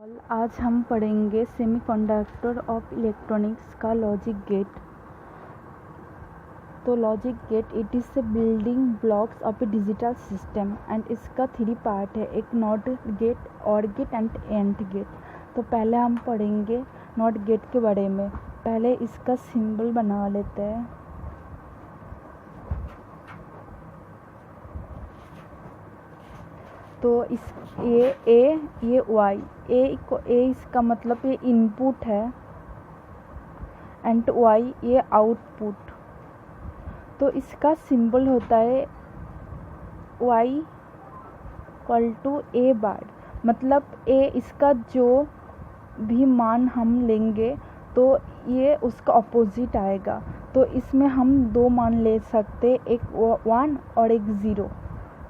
आज हम पढ़ेंगे सेमीकंडक्टर ऑफ इलेक्ट्रॉनिक्स का लॉजिक गेट। तो logic get it is a building blocks of A digital system and इसका 3 पार्ट है, एक नॉट गेट, और गेट एंड एंड गेट। तो पहले हम पढ़ेंगे नॉट गेट के बारे में। पहले इसका सिंबल बना लेते हैं। तो इस ये वाई ए इसका मतलब ये इनपुट है एंड वाई ये आउटपुट। तो इसका सिंबल होता है वाई इक्वल टू ए बार, मतलब ए इसका जो भी मान हम लेंगे तो ये उसका ऑपोजिट आएगा। तो इसमें हम 2 मान ले सकते, एक 1 और एक 0।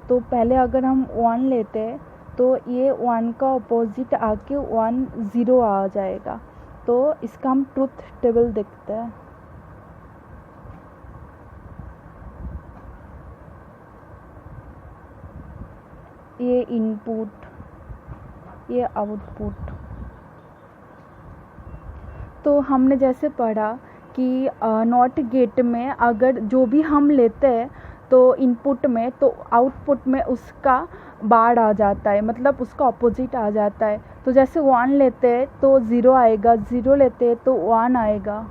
तो पहले अगर हम 1 लेते हैं तो ये 1 का ऑपोजिट आके 1 0 आ जाएगा। तो इसका हम ट्रूथ टेबल देखते हैं। ये इनपुट, ये आउटपुट। तो हमने जैसे पढ़ा कि नॉट गेट में अगर जो भी हम लेते हैं तो इनपुट में, तो आउटपुट में उसका बार आ जाता है, मतलब उसका ऑपोजिट आ जाता है। तो जैसे 1 लेते हैं तो 0 आएगा, 0 लेते हैं तो 1 आएगा।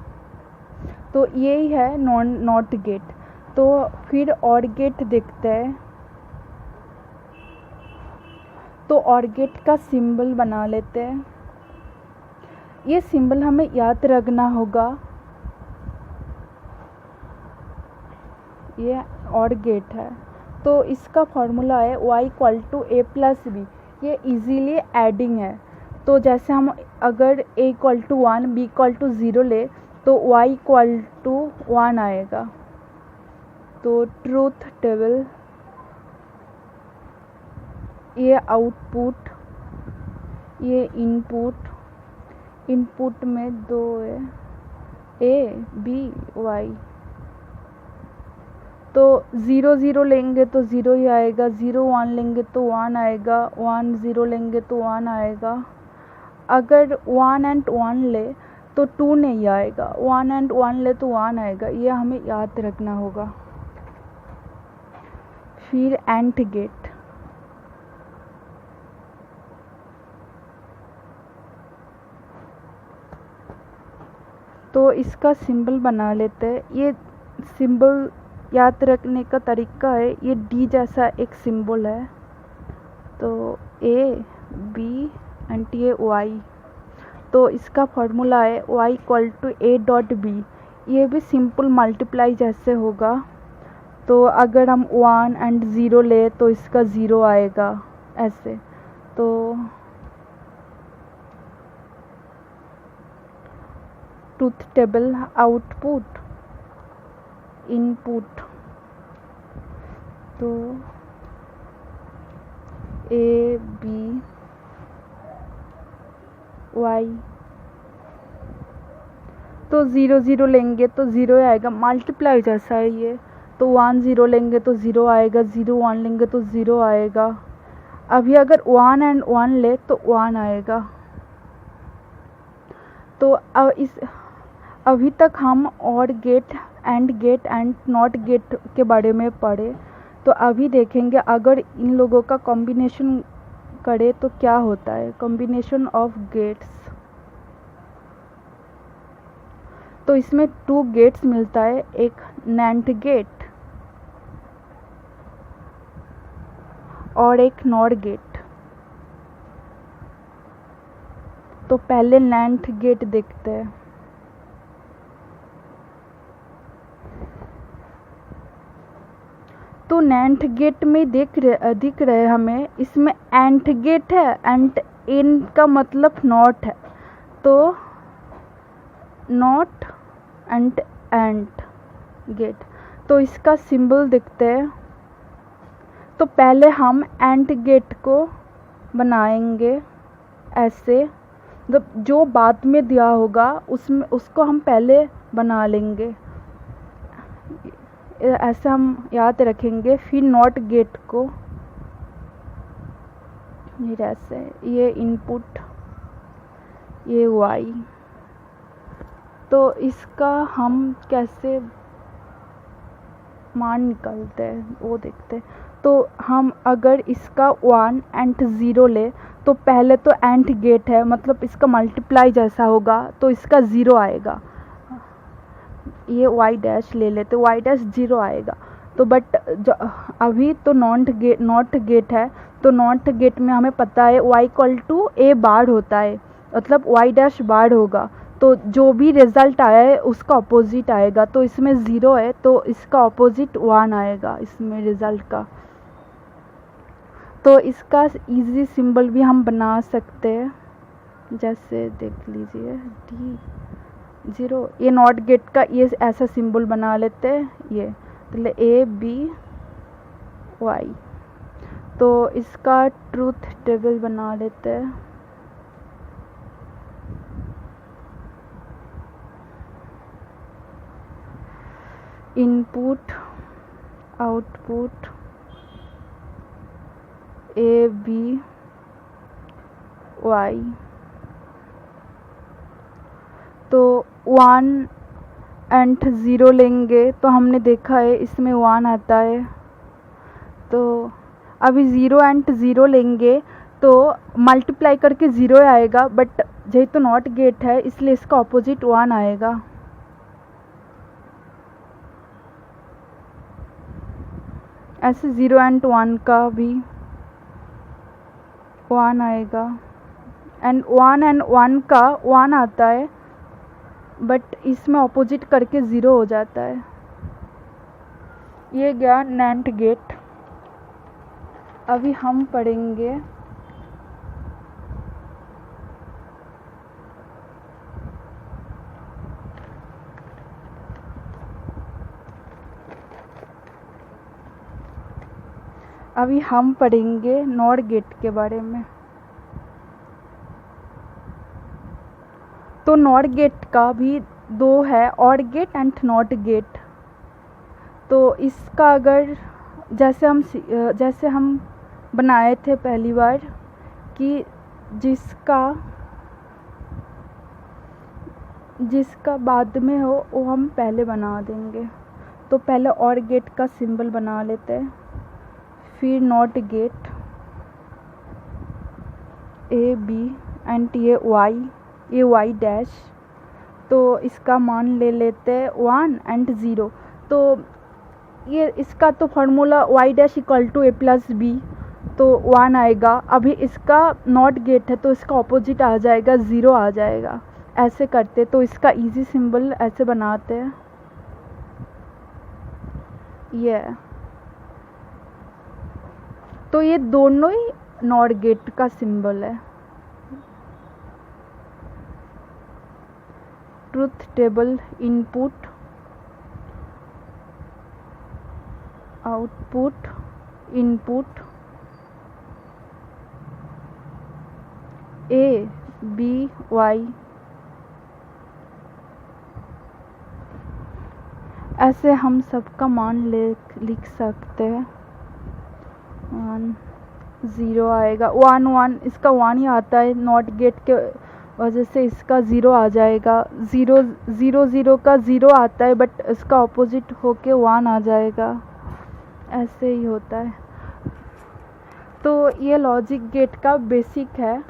तो यही है नॉट गेट। तो फिर और गेट देखते हैं। तो और गेट का सिंबल बना लेते हैं। ये सिंबल हमें याद रखना होगा। ये और गेट है तो इसका फॉर्मूला है y equal to A plus B. ये इजीली एडिंग है। तो जैसे हम अगर a equal to 1, b equal to 0 ले तो y इक्वल टू 1 आएगा। तो ट्रूथ टेबल, ये आउटपुट, ये इनपुट में 2 है, a b y। तो 0 0 लेंगे तो 0 ही आएगा, 0 1 लेंगे तो 1 आएगा, 1 0 लेंगे तो 1 आएगा। अगर 1 एंड 1 ले तो 2 नहीं आएगा, 1 एंड 1 ले तो 1 आएगा। ये हमें याद रखना होगा। फिर एंड गेट। तो इसका सिंबल बना लेते हैं। ये सिंबल याद रखने का तरीका है, ये डी जैसा एक सिंबल है। तो ए बी एंड ये वाई। तो इसका फॉर्मूला है Y equal to A dot B. ये भी सिंपल मल्टीप्लाई जैसे होगा। तो अगर हम 1 एंड 0 ले तो इसका 0 आएगा ऐसे। तो ट्रूथ टेबल, आउटपुट, इनपुट। तो ए बी वाई। तो 0 0 लेंगे तो 0 आएगा, मल्टीप्लाई जैसा है ये। तो 1 0 लेंगे तो 0 आएगा, 0 1 लेंगे तो 0 आएगा। अभी अगर 1 एंड 1 ले तो 1 आएगा। तो अभी तक हम और गेट एंड नॉट गेट के बारे में पढ़े। तो अभी देखेंगे अगर इन लोगों का कॉम्बिनेशन करे तो क्या होता है, कॉम्बिनेशन ऑफ गेट्स। तो इसमें 2 गेट्स मिलता है, एक नैंड गेट और एक नॉट गेट। तो पहले नैंड गेट देखते हैं। तो नैंड गेट में दिख रहे हमें, इसमें एंड गेट है एंड इन का मतलब नॉट है। तो नॉट एंड गेट। तो इसका सिंबल देखते हैं। तो पहले हम एंड गेट को बनाएंगे ऐसे, मतलब जो बाद में दिया होगा उसको हम पहले बना लेंगे, ऐसा हम याद रखेंगे। फिर नॉट गेट को ऐसे, ये इनपुट ये y। तो इसका हम कैसे मान निकालते हैं वो देखते हैं। तो हम अगर इसका 1 एंड 0 ले तो पहले तो एंड गेट है, मतलब इसका मल्टीप्लाई जैसा होगा तो इसका 0 आएगा। ये y डैश ले लेते, y डैश 0 आएगा। तो बट अभी तो नॉट गेट है, तो नॉट गेट में हमें पता है y इक्वल टू a बार होता है, मतलब y डैश बार होगा। तो जो भी रिजल्ट आया है उसका अपोजिट आएगा। तो इसमें 0 है तो इसका अपोजिट 1 आएगा इसमें रिजल्ट का। तो इसका इजी सिंबल भी हम बना सकते हैं, जैसे देख लीजिए D0। ये नॉट गेट का ये ऐसा सिंबल बना लेते हैं, ये तो ABY। तो इसका ट्रूथ टेबल बना लेते हैं। Input output ABY। तो 1 एंड 0 लेंगे तो हमने देखा है इसमें 1 आता है। तो अभी 0 एंड 0 लेंगे तो मल्टीप्लाई करके 0 आएगा, बट जेहेतु नॉट गेट है इसलिए इसका ऑपोजिट 1 आएगा। ऐसे 0 एंड 1 का भी 1 आएगा, एंड 1 का 1 आता है, बट इसमें ऑपोजिट करके 0 हो जाता है। ये गया नैंड गेट। अभी हम पढ़ेंगे नॉट गेट के बारे में। तो नॉट गेट का भी 2 है, or gate and not gate. तो इसका अगर जैसे हम बनाए थे पहली बार कि जिसका बाद में हो वो हम पहले बना देंगे। तो पहले ऑड गेट का सिंबल बना लेते हैं, फिर नॉट गेट AB एंड ये y डैश। तो इसका मान ले लेते हैं 1 एंड 0। तो ये इसका तो formula y dash equal to a plus b, तो 1 आएगा। अभी इसका नॉट गेट है तो इसका ऑपोजिट आ जाएगा, 0 आ जाएगा। ऐसे करते तो इसका इजी सिंबल ऐसे बनाते हैं, ये। तो ये दोनों ही नॉट गेट का सिंबल है। Truth table input output input ABY। ऐसे हम सबका मान लिख सकते हैं। 1 0 आएगा, 1 इसका 1 ही आता है, नॉट गेट के वजह से इसका 0 आ जाएगा। 0 का 0 आता है, बट इसका ऑपोजिट होके 1 आ जाएगा। ऐसे ही होता है। तो ये लॉजिक गेट का बेसिक है।